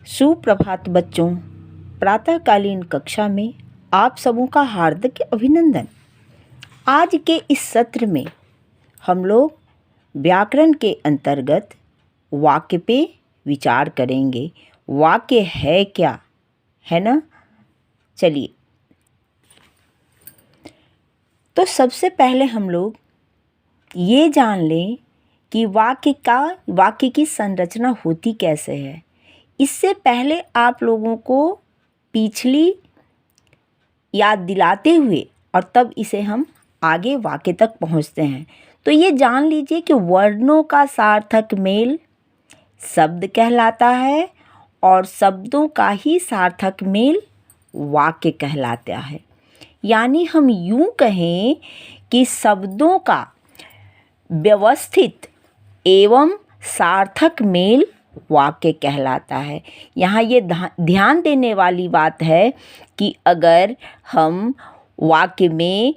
सुप्रभात बच्चों। प्रातःकालीन कक्षा में आप सबों का हार्दिक अभिनंदन। आज के इस सत्र में हम लोग व्याकरण के अंतर्गत वाक्य पे विचार करेंगे। वाक्य है क्या, है ना? चलिए, तो सबसे पहले हम लोग ये जान लें कि वाक्य की संरचना होती कैसे है। इससे पहले आप लोगों को पिछली याद दिलाते हुए और तब इसे हम आगे वाक्य तक पहुंचते हैं। तो ये जान लीजिए कि वर्णों का सार्थक मेल शब्द कहलाता है और शब्दों का ही सार्थक मेल वाक्य कहलाता है। यानी हम यूं कहें कि शब्दों का व्यवस्थित एवं सार्थक मेल वाक्य कहलाता है। यहाँ ये ध्यान देने वाली बात है कि अगर हम वाक्य में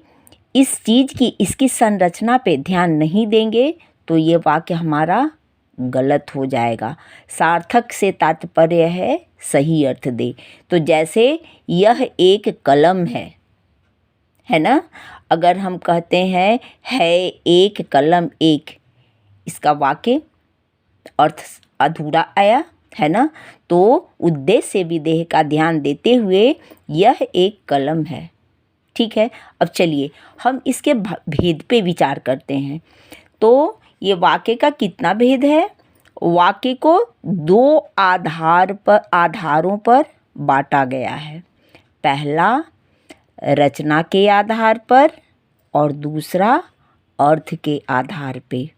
इस चीज़ की, इसकी संरचना पे ध्यान नहीं देंगे तो ये वाक्य हमारा गलत हो जाएगा। सार्थक से तात्पर्य है सही अर्थ दे। तो जैसे यह एक कलम है ना? अगर हम कहते हैं है एक कलम एक, इसका वाक्य अर्थ अधूरा आया, है ना? तो उद्देश्य विधेय का ध्यान देते हुए यह एक कलम है। ठीक है, अब चलिए हम इसके भेद पे विचार करते हैं। तो ये वाक्य का कितना भेद है? वाक्य को दो आधारों पर बांटा गया है। पहला रचना के आधार पर और दूसरा अर्थ के आधार पे।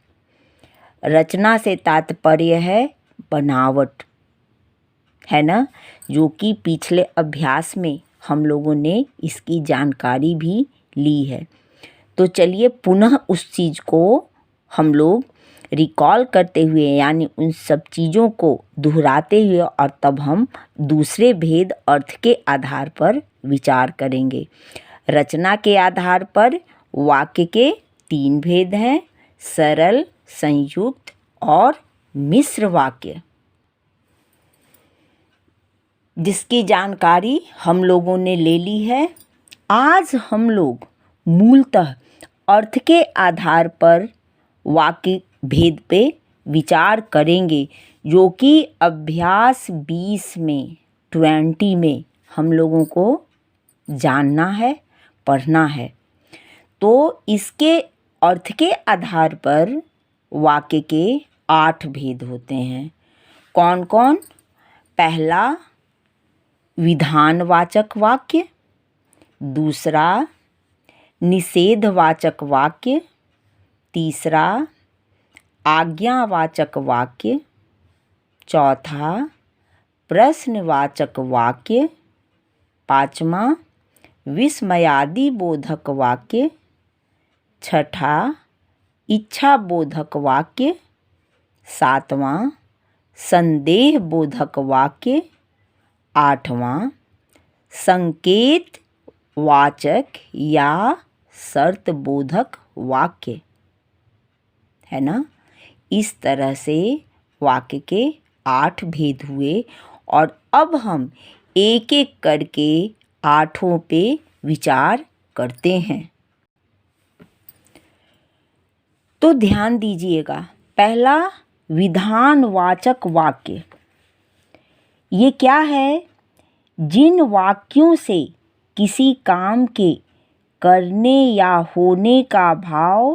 रचना से तात्पर्य है बनावट, है ना? जो कि पिछले अभ्यास में हम लोगों ने इसकी जानकारी भी ली है। तो चलिए पुनः उस चीज़ को हम लोग रिकॉल करते हुए, यानी उन सब चीज़ों को दोहराते हुए और तब हम दूसरे भेद अर्थ के आधार पर विचार करेंगे। रचना के आधार पर वाक्य के 3 भेद हैं: सरल, संयुक्त और मिश्र वाक्य, जिसकी जानकारी हम लोगों ने ले ली है। आज हम लोग मूलतः अर्थ के आधार पर वाक्य भेद पे विचार करेंगे, जो कि अभ्यास 20 में हम लोगों को जानना है, पढ़ना है। तो इसके अर्थ के आधार पर वाक्य के 8 भेद होते हैं। कौन कौन? पहला विधानवाचक वाक्य, दूसरा निषेधवाचक वाक्य, तीसरा आज्ञावाचक वाक्य, चौथा प्रश्नवाचक वाक्य, पांचवा विस्मयादि बोधक वाक्य, छठा इच्छा बोधक वाक्य, सातवां संदेह बोधक वाक्य, आठवां संकेत वाचक या शर्त बोधक वाक्य, है ना? इस तरह से वाक्य के 8 भेद हुए और अब हम एक एक करके 8 पे विचार करते हैं। तो ध्यान दीजिएगा, पहला विधानवाचक वाक्य। ये क्या है? जिन वाक्यों से किसी काम के करने या होने का भाव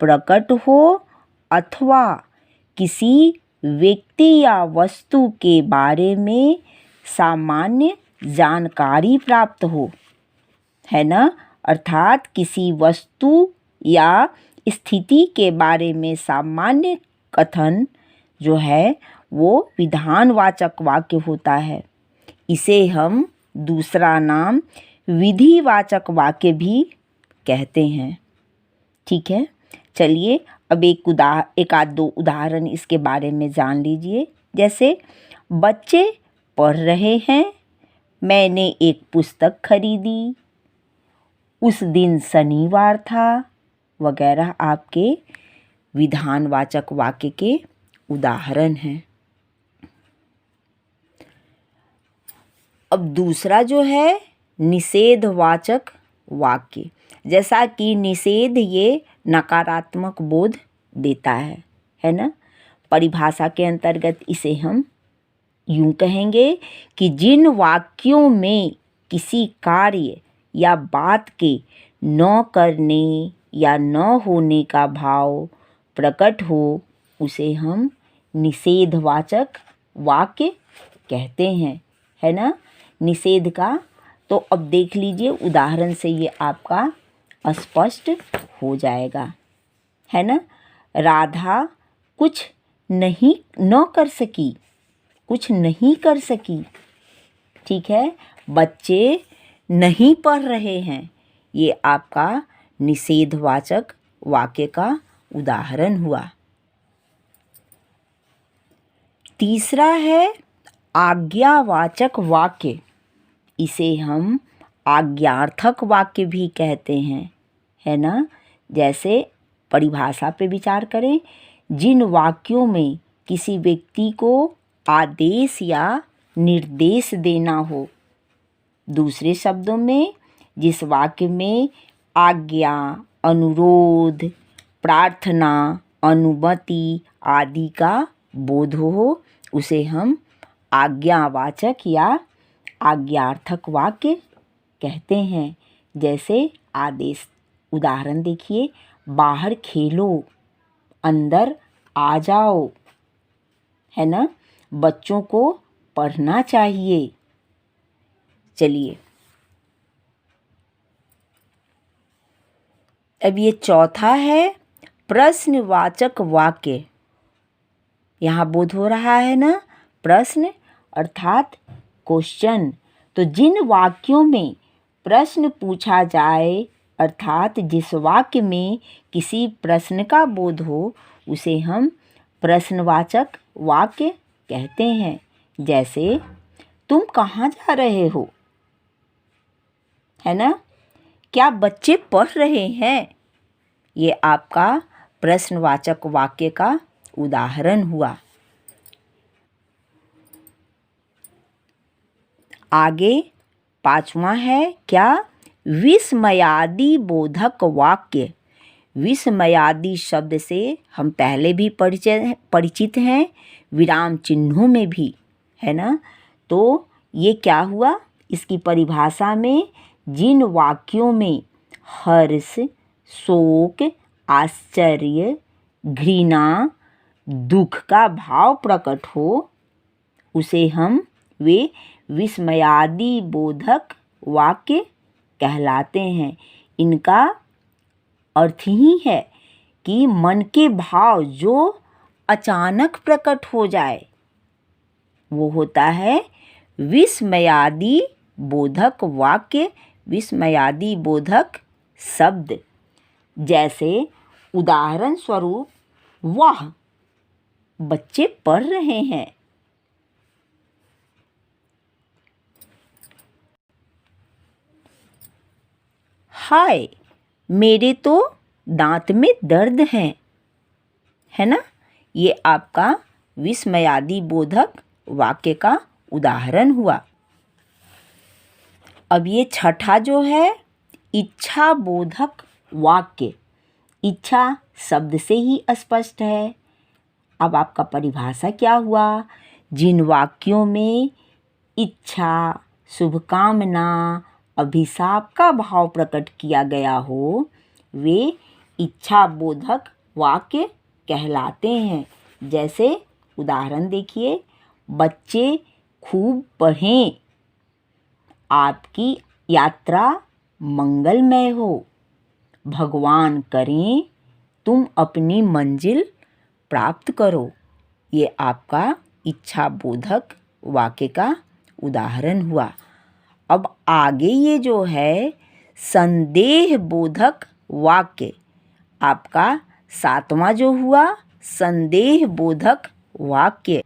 प्रकट हो अथवा किसी व्यक्ति या वस्तु के बारे में सामान्य जानकारी प्राप्त हो, है ना? अर्थात किसी वस्तु या स्थिति के बारे में सामान्य कथन जो है वो विधानवाचक वाक्य होता है। इसे हम दूसरा नाम विधिवाचक वाक्य भी कहते हैं। ठीक है, चलिए अब एक आध दो उदाहरण इसके बारे में जान लीजिए। जैसे बच्चे पढ़ रहे हैं, मैंने एक पुस्तक खरीदी, उस दिन शनिवार था, वगैरह आपके विधानवाचक वाक्य के उदाहरण हैं। अब दूसरा जो है निषेधवाचक वाक्य, जैसा कि निषेध ये नकारात्मक बोध देता है ना। परिभाषा के अंतर्गत इसे हम यूं कहेंगे कि जिन वाक्यों में किसी कार्य या बात के न करने या न होने का भाव प्रकट हो उसे हम निषेधवाचक वाक्य कहते हैं, है ना। निषेध का तो अब देख लीजिए उदाहरण से ये आपका स्पष्ट हो जाएगा, है ना। राधा कुछ नहीं न कर सकी, कुछ नहीं कर सकी, ठीक है। बच्चे नहीं पढ़ रहे हैं, ये आपका निषेधवाचक वाक्य का उदाहरण हुआ। तीसरा है आज्ञावाचक वाक्य, इसे हम आज्ञार्थक वाक्य भी कहते हैं, है ना। जैसे परिभाषा पे विचार करें, जिन वाक्यों में किसी व्यक्ति को आदेश या निर्देश देना हो। दूसरे शब्दों में जिस वाक्य में आज्ञा, अनुरोध, प्रार्थना, अनुमति आदि का बोध हो उसे हम आज्ञावाचक या आज्ञार्थक वाक्य कहते हैं। जैसे आदेश, उदाहरण देखिए, बाहर खेलो, अंदर आ जाओ, है ना। बच्चों को पढ़ना चाहिए। चलिए अब ये चौथा है प्रश्नवाचक वाक्य। यहाँ बोध हो रहा है ना, प्रश्न अर्थात क्वेश्चन। तो जिन वाक्यों में प्रश्न पूछा जाए अर्थात जिस वाक्य में किसी प्रश्न का बोध हो उसे हम प्रश्नवाचक वाक्य कहते हैं। जैसे तुम कहाँ जा रहे हो, है ना। क्या बच्चे पढ़ रहे हैं, ये आपका प्रश्नवाचक वाक्य का उदाहरण हुआ। आगे पांचवा है क्या, विस्मयादि बोधक वाक्य। विस्मयादि शब्द से हम पहले भी परिचित हैं, विराम चिन्हों में भी, है ना। तो ये क्या हुआ, इसकी परिभाषा में जिन वाक्यों में हर्ष, शोक, आश्चर्य, घृणा, दुख का भाव प्रकट हो उसे हम वे विस्मयादि बोधक वाक्य कहलाते हैं। इनका अर्थ ही है कि मन के भाव जो अचानक प्रकट हो जाए वो होता है विस्मयादि बोधक वाक्य, विस्मयादि बोधक शब्द। जैसे उदाहरण स्वरूप, वाह बच्चे पढ़ रहे हैं। हाय मेरे तो दांत में दर्द है ना। ये आपका विस्मयादि बोधक वाक्य का उदाहरण हुआ। अब ये छठा जो है इच्छा बोधक वाक्य। इच्छा शब्द से ही स्पष्ट है। अब आपका परिभाषा क्या हुआ, जिन वाक्यों में इच्छा, शुभकामना, अभिशाप का भाव प्रकट किया गया हो वे इच्छा बोधक वाक्य कहलाते हैं। जैसे उदाहरण देखिए, बच्चे खूब पढ़ें, आपकी यात्रा मंगलमय हो, भगवान करें तुम अपनी मंजिल प्राप्त करो। ये आपका इच्छा बोधक वाक्य का उदाहरण हुआ। अब आगे ये जो है संदेह बोधक वाक्य, आपका सातवां जो हुआ संदेह बोधक वाक्य।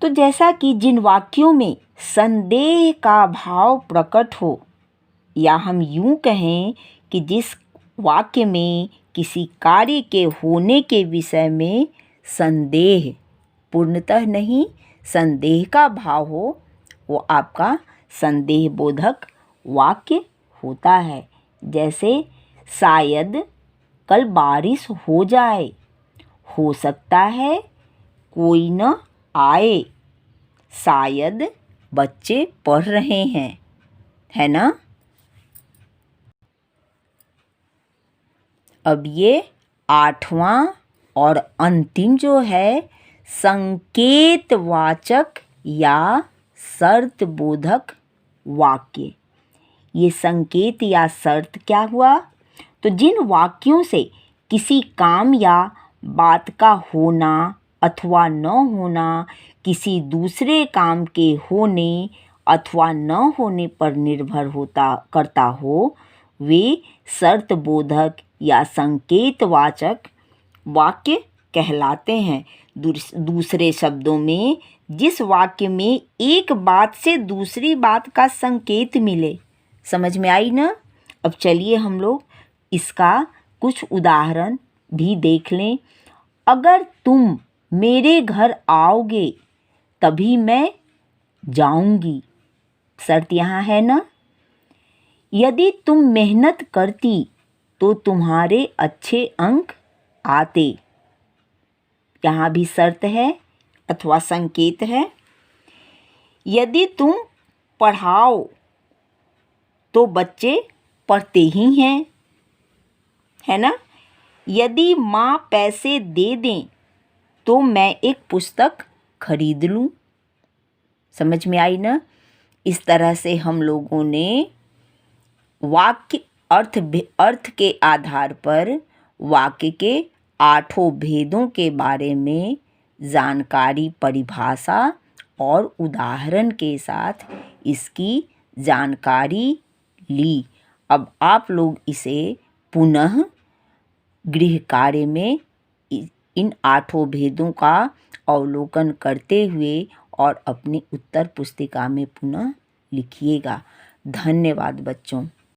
तो जैसा कि जिन वाक्यों में संदेह का भाव प्रकट हो, या हम यूं कहें कि जिस वाक्य में किसी कार्य के होने के विषय में संदेह, पूर्णतः नहीं संदेह का भाव हो वो आपका संदेह बोधक वाक्य होता है। जैसे शायद कल बारिश हो जाए, हो सकता है कोई न आए, शायद बच्चे पढ़ रहे हैं, है ना। अब ये 8वां और अंतिम जो है संकेतवाचक या शर्त बोधक वाक्य। ये संकेत या शर्त क्या हुआ? तो जिन वाक्यों से किसी काम या बात का होना अथवा न होना किसी दूसरे काम के होने अथवा न होने पर निर्भर करता हो, वे शर्त बोधक या संकेतवाचक वाक्य कहलाते हैं। दूसरे शब्दों में जिस वाक्य में एक बात से दूसरी बात का संकेत मिले। समझ में आई ना? अब चलिए हम लोग इसका कुछ उदाहरण भी देख लें। अगर तुम मेरे घर आओगे तभी मैं जाऊंगी, शर्त यहाँ है ना। यदि तुम मेहनत करती तो तुम्हारे अच्छे अंक आते, यहाँ भी शर्त है अथवा संकेत है। यदि तुम पढ़ाओ तो बच्चे पढ़ते ही हैं, है ना। यदि माँ पैसे दे दें तो मैं एक पुस्तक खरीद लूँ। समझ में आई ना? इस तरह से हम लोगों ने वाक्य अर्थ के आधार पर वाक्य के 8 भेदों के बारे में जानकारी, परिभाषा और उदाहरण के साथ इसकी जानकारी ली। अब आप लोग इसे पुनः गृह कार्य में इन 8 भेदों का अवलोकन करते हुए और अपनी उत्तर पुस्तिका में पुनः लिखिएगा। धन्यवाद बच्चों।